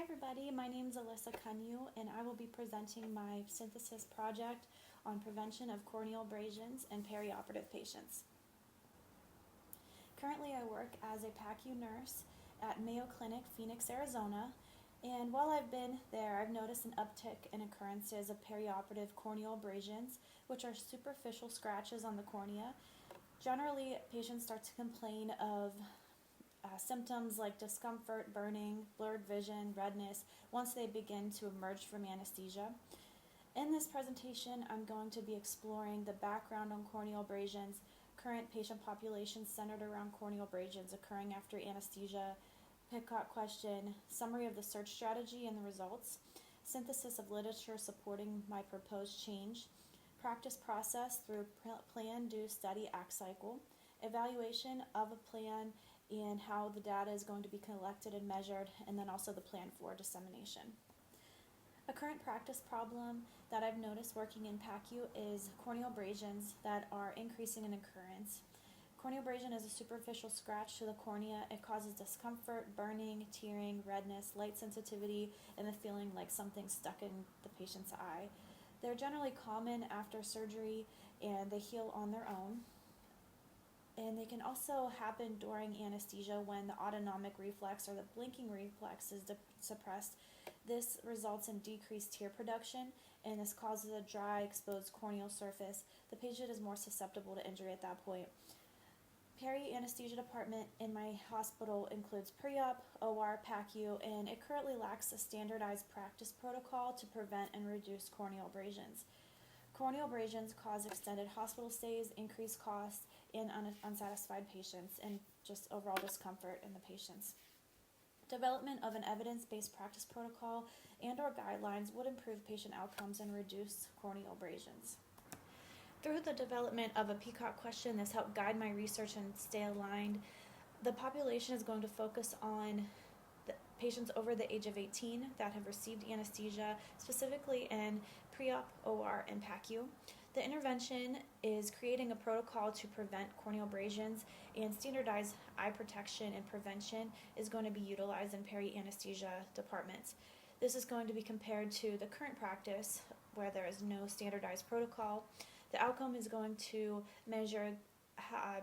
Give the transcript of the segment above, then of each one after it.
everybody, my name is Alyssa Corneal and I will be presenting my synthesis project on prevention of corneal abrasions in perioperative patients. Currently I work as a PACU nurse at Mayo Clinic, Phoenix, Arizona, and while I've been there I've noticed an uptick in occurrences of perioperative corneal abrasions, which are superficial scratches on the cornea. Generally, patients start to complain of symptoms like discomfort, burning, blurred vision, redness once they begin to emerge from anesthesia. In this presentation, I'm going to be exploring the background on corneal abrasions, current patient populations centered around corneal abrasions occurring after anesthesia, Pitcock question, summary of the search strategy and the results, synthesis of literature supporting my proposed change, practice process through plan, do, study, act cycle, evaluation of a plan and how the data is going to be collected and measured, and then also the plan for dissemination. A current practice problem that I've noticed working in PACU is corneal abrasions that are increasing in occurrence. Corneal abrasion is a superficial scratch to the cornea. It causes discomfort, burning, tearing, redness, light sensitivity, and the feeling like something's stuck in the patient's eye. They're generally common after surgery and they heal on their own. And they can also happen during anesthesia when the autonomic reflex or the blinking reflex is suppressed. This results in decreased tear production, and this causes a dry, exposed corneal surface. The patient is more susceptible to injury at that point. Peri-anesthesia department in my hospital includes pre-op, OR, PACU, and it currently lacks a standardized practice protocol to prevent and reduce corneal abrasions. Corneal abrasions cause extended hospital stays, increased costs, and unsatisfied patients, and just overall discomfort in the patients. Development of an evidence-based practice protocol and/or guidelines would improve patient outcomes and reduce corneal abrasions. Through the development of a Pitcock question, this helped guide my research and stay aligned. The population is going to focus on the patients over the age of 18 that have received anesthesia, specifically in pre-op, OR, and PACU. The intervention is creating a protocol to prevent corneal abrasions, and standardized eye protection and prevention is going to be utilized in peri-anesthesia departments. This is going to be compared to the current practice where there is no standardized protocol. The outcome is going to measure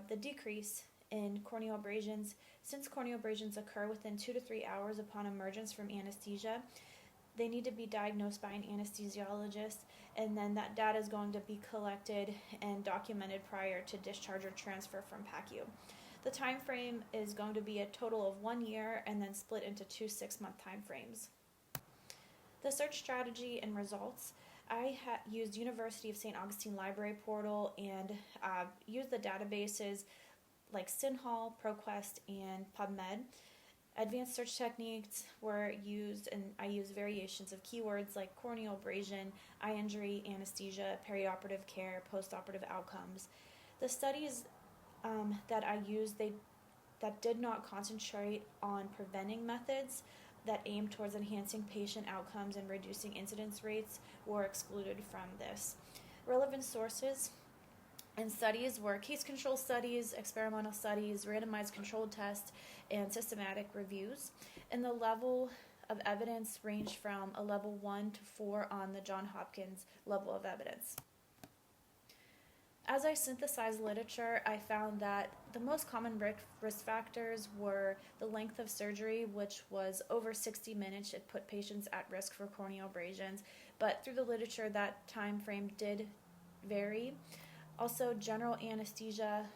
the decrease in corneal abrasions. Since corneal abrasions occur within 2 to 3 hours upon emergence from anesthesia, they need to be diagnosed by an anesthesiologist, and then that data is going to be collected and documented prior to discharge or transfer from PACU. The time frame is going to be a total of 1 year and then split into 2 6-month time frames. The search strategy and results. I used University of St. Augustine Library Portal and used the databases like SynHall, ProQuest, and PubMed. Advanced search techniques were used, and I used variations of keywords like corneal abrasion, eye injury, anesthesia, perioperative care, postoperative outcomes. The studies that I used, that did not concentrate on preventing methods that aim towards enhancing patient outcomes and reducing incidence rates were excluded from this. Relevant sources and studies were case control studies, experimental studies, randomized controlled tests, and systematic reviews. And the level of evidence ranged from a level 1 to 4 on the Johns Hopkins level of evidence. As I synthesized literature, I found that the most common risk factors were the length of surgery, which was over 60 minutes. It put patients at risk for corneal abrasions, but through the literature, that time frame did vary. Also, general anesthesia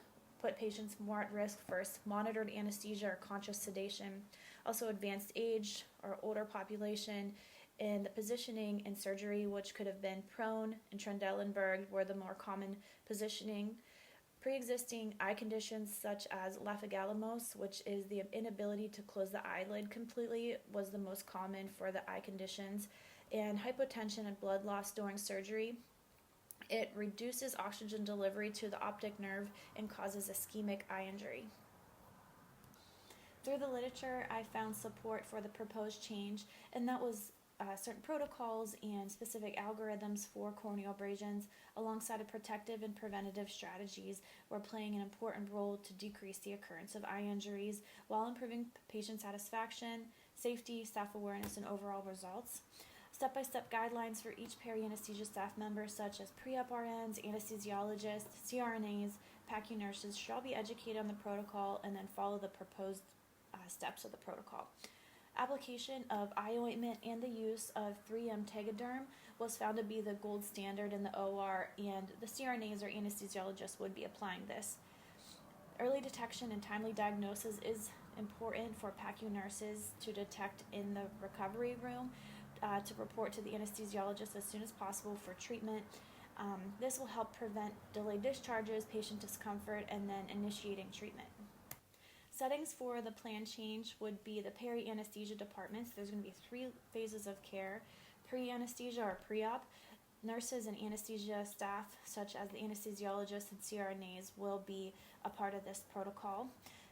put patients more at risk versus monitored anesthesia or conscious sedation. Also, advanced age or older population, and the positioning in surgery, which could have been prone and Trendelenburg, were the more common positioning. Pre-existing eye conditions such as laphygalomos, which is the inability to close the eyelid completely, was the most common for the eye conditions. And hypotension and blood loss during surgery. It reduces oxygen delivery to the optic nerve and causes ischemic eye injury. Through the literature, I found support for the proposed change, and that was certain protocols and specific algorithms for corneal abrasions, alongside of protective and preventative strategies, were playing an important role to decrease the occurrence of eye injuries while improving patient satisfaction, safety, staff awareness, and overall results. Step-by-step guidelines for each peri-anesthesia staff member, such as pre-op RNs, anesthesiologists, CRNAs, PACU nurses, should all be educated on the protocol and then follow the proposed steps of the protocol. Application of eye ointment and the use of 3M Tegaderm was found to be the gold standard in the OR, and the CRNAs or anesthesiologists would be applying this. Early detection and timely diagnosis is important for PACU nurses to detect in the recovery room, to report to the anesthesiologist as soon as possible for treatment. This will help prevent delayed discharges, patient discomfort, and then initiating treatment. Settings for the plan change would be the peri-anesthesia departments. There's going to be 3 phases of care: pre-anesthesia or pre-op. Nurses and anesthesia staff, such as the anesthesiologists and CRNAs, will be a part of this protocol.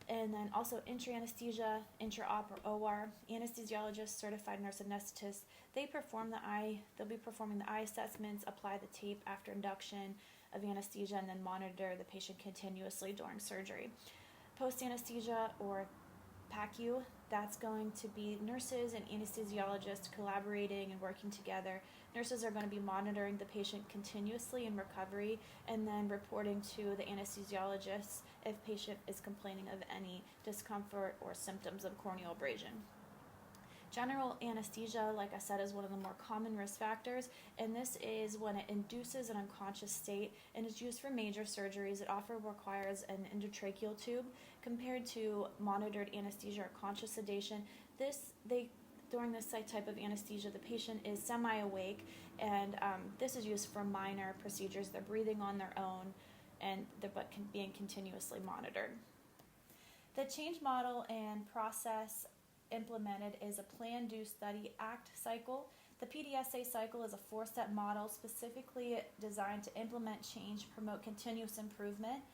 And then also intra-anesthesia, intra-op or OR, anesthesiologists, certified nurse anesthetists, they'll be performing the eye assessments, apply the tape after induction of anesthesia, and then monitor the patient continuously during surgery. Post-anesthesia or PACU, that's going to be nurses and anesthesiologists collaborating and working together. Nurses are going to be monitoring the patient continuously in recovery and then reporting to the anesthesiologists if patient is complaining of any discomfort or symptoms of corneal abrasion. General anesthesia, like I said, is one of the more common risk factors, and this is when it induces an unconscious state and is used for major surgeries. It often requires an endotracheal tube. Compared to monitored anesthesia or conscious sedation, during this type of anesthesia, the patient is semi-awake, and this is used for minor procedures. They're breathing on their own, but being continuously monitored. The change model and process implemented is a plan, do, study, act cycle. The PDSA cycle is a 4-step model specifically designed to implement change, promote continuous improvement.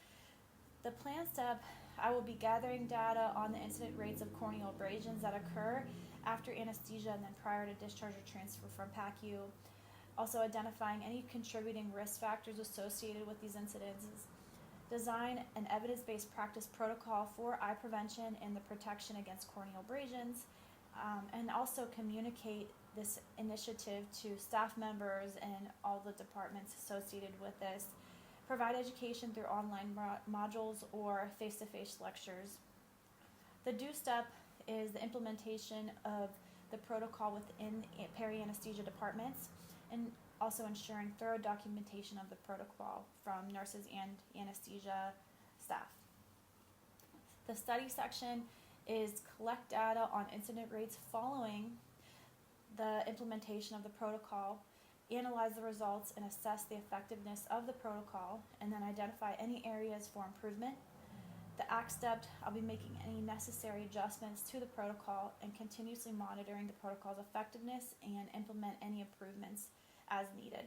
The plan step, I will be gathering data on the incident rates of corneal abrasions that occur after anesthesia and then prior to discharge or transfer from PACU. Also identifying any contributing risk factors associated with these incidences. Design an evidence-based practice protocol for eye prevention and the protection against corneal abrasions, and also communicate this initiative to staff members and all the departments associated with this. Provide education through online modules or face-to-face lectures. The do step is the implementation of the protocol within peri-anesthesia departments, and also ensuring thorough documentation of the protocol from nurses and anesthesia staff. The study section is collect data on incident rates following the implementation of the protocol, analyze the results and assess the effectiveness of the protocol, and then identify any areas for improvement. The act step, I'll be making any necessary adjustments to the protocol and continuously monitoring the protocol's effectiveness and implement any improvements as needed.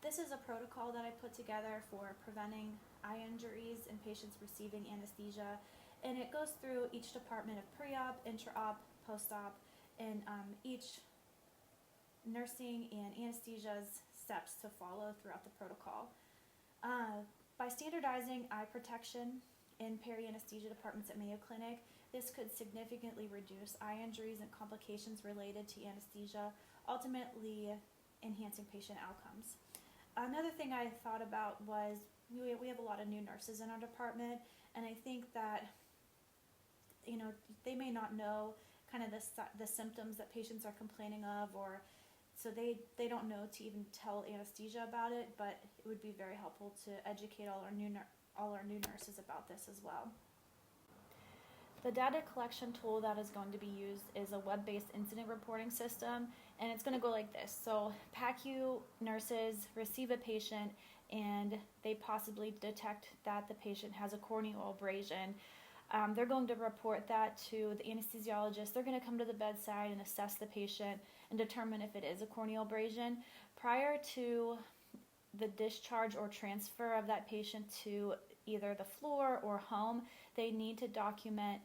This is a protocol that I put together for preventing eye injuries in patients receiving anesthesia, and it goes through each department of pre-op, intra-op, post-op, and each nursing and anesthesia's steps to follow throughout the protocol. By standardizing eye protection in peri-anesthesia departments at Mayo Clinic, this could significantly reduce eye injuries and complications related to anesthesia, ultimately enhancing patient outcomes. Another thing I thought about was we have a lot of new nurses in our department, and I think that they may not know kind of the symptoms that patients are complaining of, or so they don't know to even tell anesthesia about it, but it would be very helpful to educate all our new nurses about this as well. The data collection tool that is going to be used is a web-based incident reporting system, and it's going to go like this. So PACU nurses receive a patient and they possibly detect that the patient has a corneal abrasion. They're going to report that to the anesthesiologist. They're going to come to the bedside and assess the patient and determine if it is a corneal abrasion. Prior to the discharge or transfer of that patient to either the floor or home, they need to document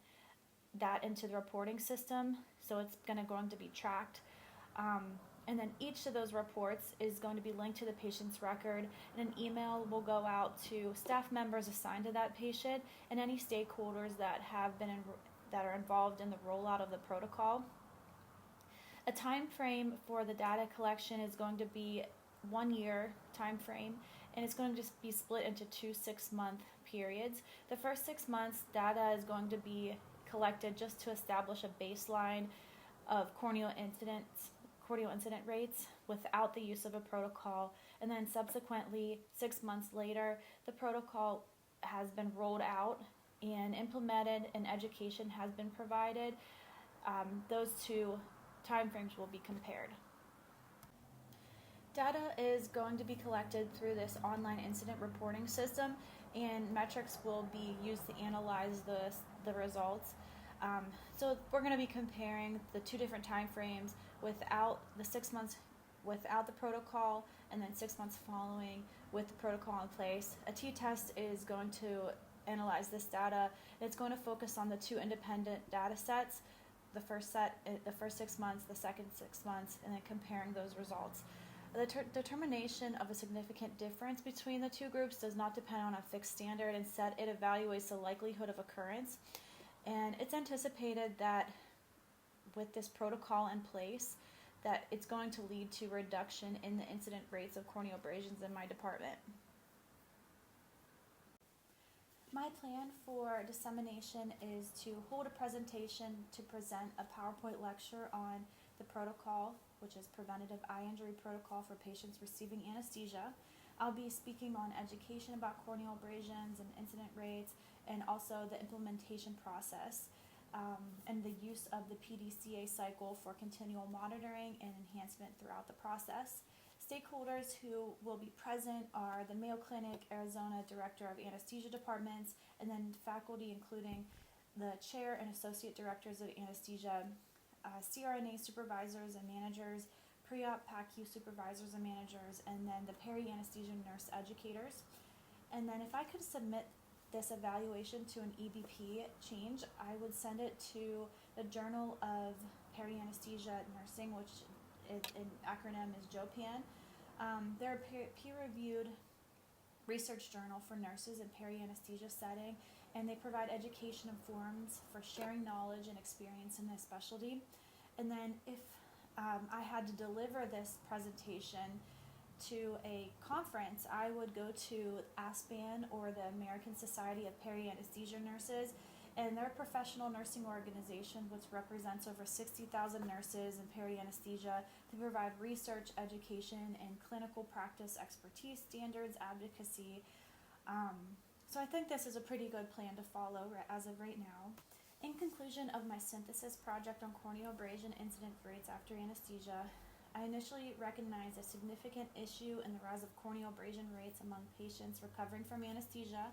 that into the reporting system, so it's going to be tracked. And then each of those reports is going to be linked to the patient's record, and an email will go out to staff members assigned to that patient and any stakeholders that have been that are involved in the rollout of the protocol. A time frame for the data collection is going to be 1 year time frame, and it's going to just be split into 2 6-month periods. The first 6 months, data is going to be collected just to establish a baseline of corneal incident rates without the use of a protocol, and then subsequently 6 months later, the protocol has been rolled out and implemented, and education has been provided. Those two timeframes will be compared. Data is going to be collected through this online incident reporting system, and metrics will be used to analyze the results. So we're going to be comparing the two different time frames without the 6 months without the protocol, and then 6 months following with the protocol in place. A t-test is going to analyze this data. It's going to focus on the two independent data sets, the first 6 months, the second 6 months, and then comparing those results. The determination of a significant difference between the two groups does not depend on a fixed standard. Instead, it evaluates the likelihood of occurrence. And it's anticipated that with this protocol in place, that it's going to lead to reduction in the incident rates of corneal abrasions in my department. My plan for dissemination is to hold a presentation to present a PowerPoint lecture on the protocol, which is preventative eye injury protocol for patients receiving anesthesia. I'll be speaking on education about corneal abrasions and incident rates, and also the implementation process and the use of the PDCA cycle for continual monitoring and enhancement throughout the process. Stakeholders who will be present are the Mayo Clinic, Arizona Director of Anesthesia Departments, and then faculty including the Chair and Associate Directors of Anesthesia, CRNA supervisors and managers, pre-op PACU supervisors and managers, and then the peri-anesthesia nurse educators. And then if I could submit this evaluation to an EBP change, I would send it to the Journal of Peri-Anesthesia Nursing, which an acronym is JOPAN. They're a peer-reviewed research journal for nurses in peri-anesthesia setting, and they provide education and forums for sharing knowledge and experience in this specialty. And then if I had to deliver this presentation to a conference, I would go to ASPAN, or the American Society of Peri-Anesthesia Nurses, and they're a professional nursing organization which represents over 60,000 nurses in peri-anesthesia. They provide research, education, and clinical practice expertise, standards, advocacy. So I think this is a pretty good plan to follow as of right now. In conclusion of my synthesis project on corneal abrasion incident rates after anesthesia, I initially recognized a significant issue in the rise of corneal abrasion rates among patients recovering from anesthesia,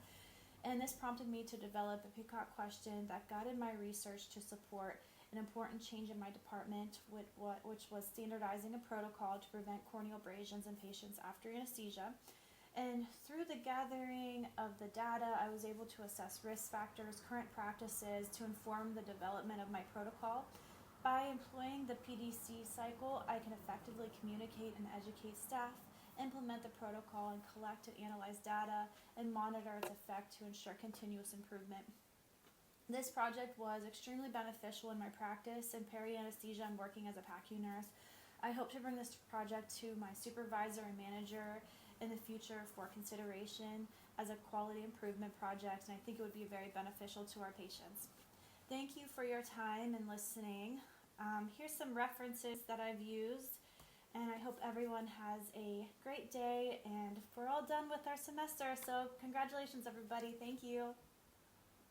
and this prompted me to develop a Peacock question that guided my research to support an important change in my department, which was standardizing a protocol to prevent corneal abrasions in patients after anesthesia. And through the gathering of the data, I was able to assess risk factors, current practices to inform the development of my protocol. By employing the PDC cycle, I can effectively communicate and educate staff, implement the protocol, and collect and analyze data, and monitor its effect to ensure continuous improvement. This project was extremely beneficial in my practice in peri-anesthesia and working as a PACU nurse. I hope to bring this project to my supervisor and manager in the future for consideration as a quality improvement project, and I think it would be very beneficial to our patients. Thank you for your time and listening. Here's some references that I've used, and I hope everyone has a great day, and we're all done with our semester, so congratulations everybody. Thank you.